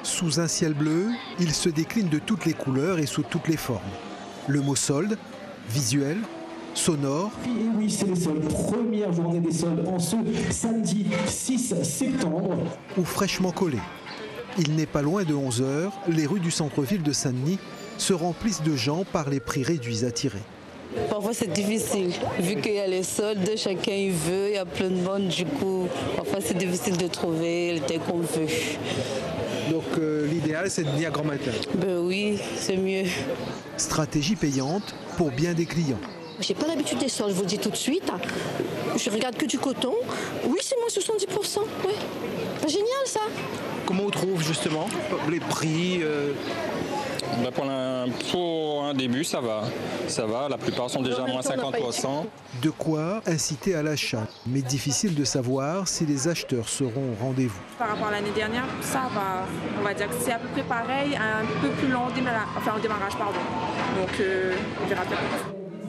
Sous un ciel bleu, il se décline de toutes les couleurs et sous toutes les formes. Le mot solde, visuel, sonore. Et oui, c'est les soldes. Première journée des soldes en ce samedi 6 septembre. Ou fraîchement collé. Il n'est pas loin de 11 h, les rues du centre-ville de Saint-Denis se remplissent de gens par les prix réduits à tirer. Parfois c'est difficile, vu qu'il y a les soldes, chacun y veut, il y a plein de monde, du coup, parfois c'est difficile de trouver le qu'on veut. Donc l'idéal c'est de venir grand matin. Ben oui, c'est mieux. Stratégie payante pour bien des clients. J'ai pas l'habitude des soldes, je vous le dis tout de suite. Je regarde que du coton. Oui, c'est moins 70%. Ouais. Ben, génial ça. Comment on trouve justement les prix Pour un début, ça va. Ça va, la plupart sont déjà à moins 50%. De quoi inciter à l'achat, mais difficile de savoir si les acheteurs seront au rendez-vous. Par rapport à l'année dernière, ça va. On va dire que c'est à peu près pareil, un peu plus long au démarrage, pardon. Donc, on verra bien.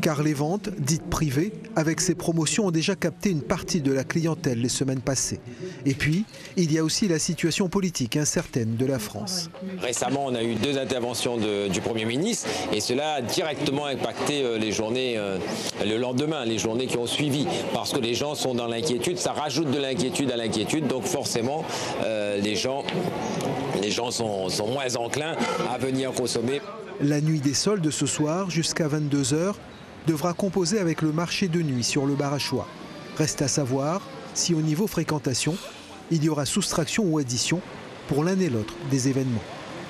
Car les ventes, dites privées, avec ces promotions ont déjà capté une partie de la clientèle les semaines passées. Et puis, il y a aussi la situation politique incertaine de la France. Récemment, on a eu 2 interventions du Premier ministre et cela a directement impacté les journées, le lendemain, les journées qui ont suivi. Parce que les gens sont dans l'inquiétude, ça rajoute de l'inquiétude à l'inquiétude. Donc forcément, les gens sont moins enclins à venir consommer. La nuit des soldes ce soir, jusqu'à 22 h, devra composer avec le marché de nuit sur le Barachois. Reste à savoir si au niveau fréquentation, il y aura soustraction ou addition pour l'un et l'autre des événements.